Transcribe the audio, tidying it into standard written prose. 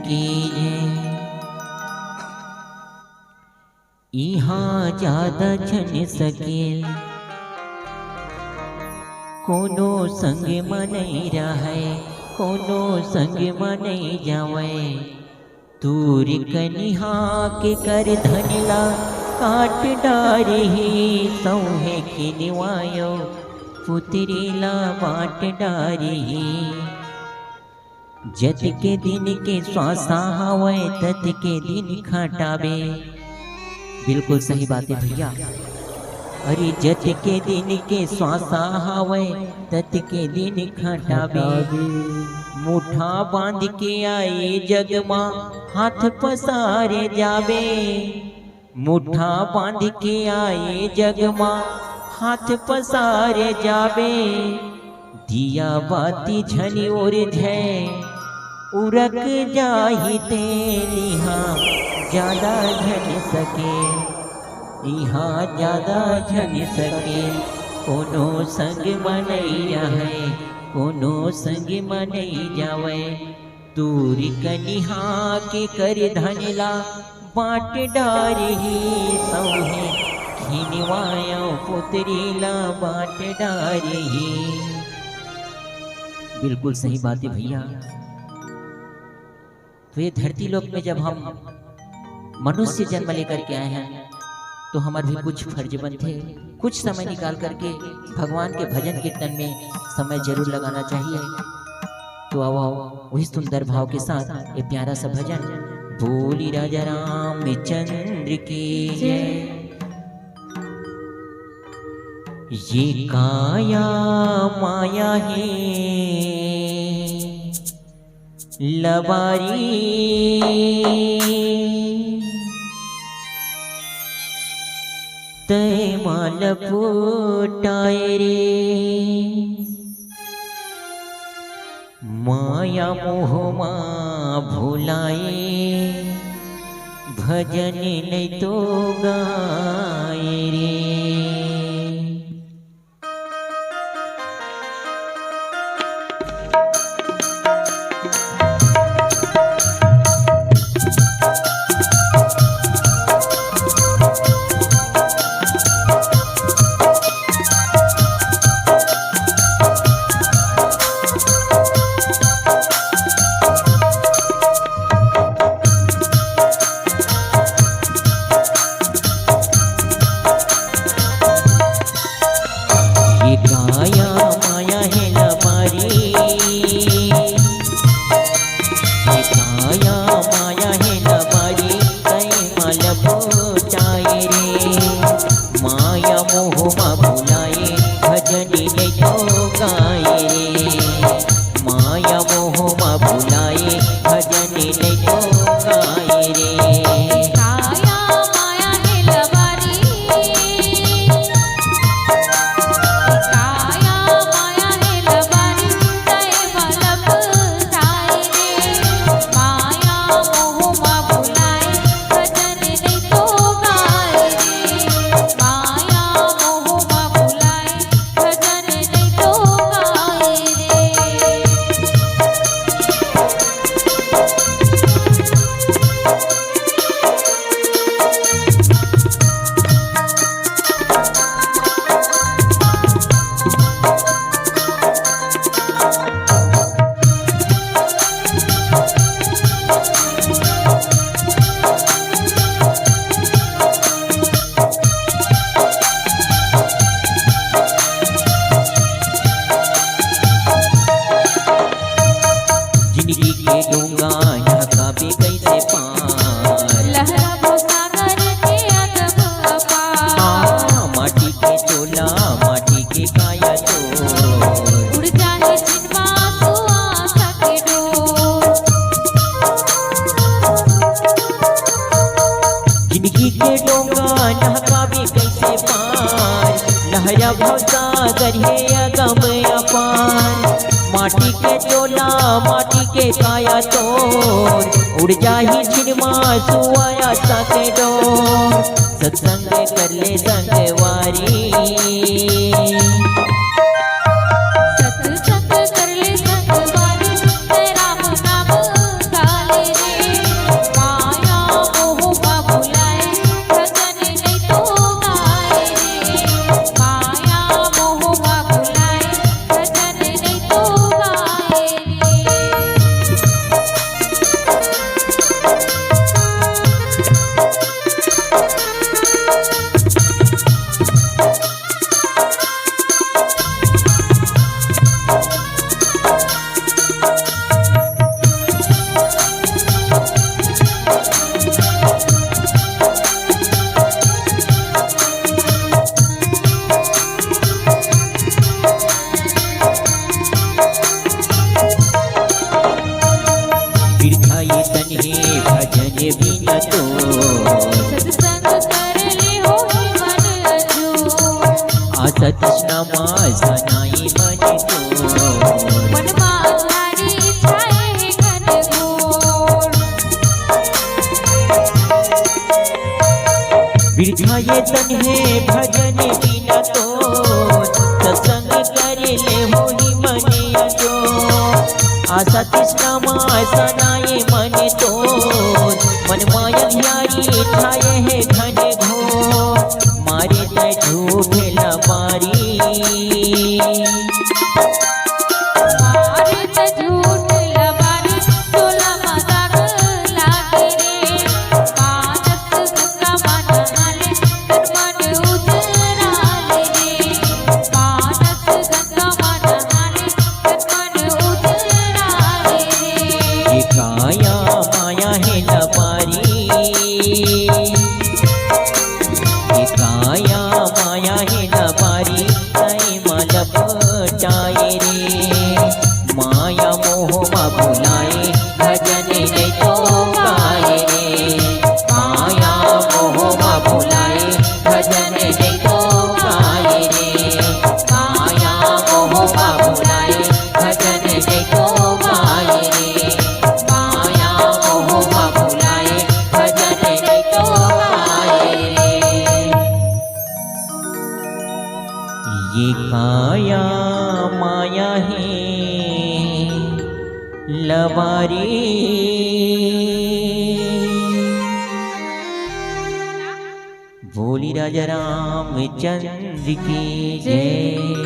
की जय। यहाँ ज्यादा छन सकेल कोनो संग में नहीं रहे, कोनो संग में नहीं जावे। दूर कनिहा के कर धनला काट डारी सौहे खिनवायो पुतरीला बाट डारी। जत के दिन के श्वासा हवे तत के दिन खटावे। बिल्कुल सही बात है भैया। अरे जत के दिन के श्वासा हवे तत के दिन खटावे। मुठा बांध के आए जगमा हाथ पसारे जावे। मुठा बांध के आए जगमा हाथ पसारे जावे। दिया बाती झनी और झे उरक जाही तेलिहा ज्यादा झन सके। यहाँ ज्यादा झन सके कोनो संग में नहीं रहे, कोनो संग में नहीं जावे। दूर कनिहा के कर धनला बाट डारी सौहे खिनवायो पुतरीला बाट डारी। बिल्कुल सही बात है भैया। तो ये धरती लोक में जब हम मनुष्य जन्म लेकर के आए हैं तो हमारे भी कुछ फर्ज बनते हैं। कुछ समय निकाल करके भगवान के भजन कीर्तन में समय जरूर लगाना चाहिए। तो आओ वही सुंदर भाव के साथ ये प्यारा सा भजन। बोली राजा रामचंद्र की जय। ये काया माया है लबारी। तय माल फूटाए रे माया मोह मा भुलाए। भजन नहीं तो गाए रे। लहरा भवसागर है अगम अपार। माटी के चोला माटी के काया तोर उड़ जाही छिनमा सुआया साके डोर। सत्संग कर ले संगवारी सत्संग कर ले संगवारी राम नाम गाले रे। सतनामा सनाई मन तो मनमा हरी छाए घनघोर बिरथा ये तन है भजन बिना तो सत्संग करे ले होई मनिया जो आशा तृष्णा सनाए मन तो मन माया ध्यारी छाए है घन घो मारे तय झूठ लबारी मारे त झूठ लबारी तोला मजाक लागे रे पानस गंगा मन हाले तन मन उतराले रे पानस गंगा मन हाले तन मन उतराले रे ये काया माया है लबारी ये काया माया है लबारी तय मलपटाए रे माया मोह मा भुलाए भजन नहीं तो गाए रे माया मोह मा भुलाए भजन नहीं तो गाए रे माया मोह मा भुलाए भजन नहीं तो गाए रे माया मोह मा भुलाए भजन नहीं तो गाए रे ये काया माया है लबारी बोली राजा रामचंद्र की जय।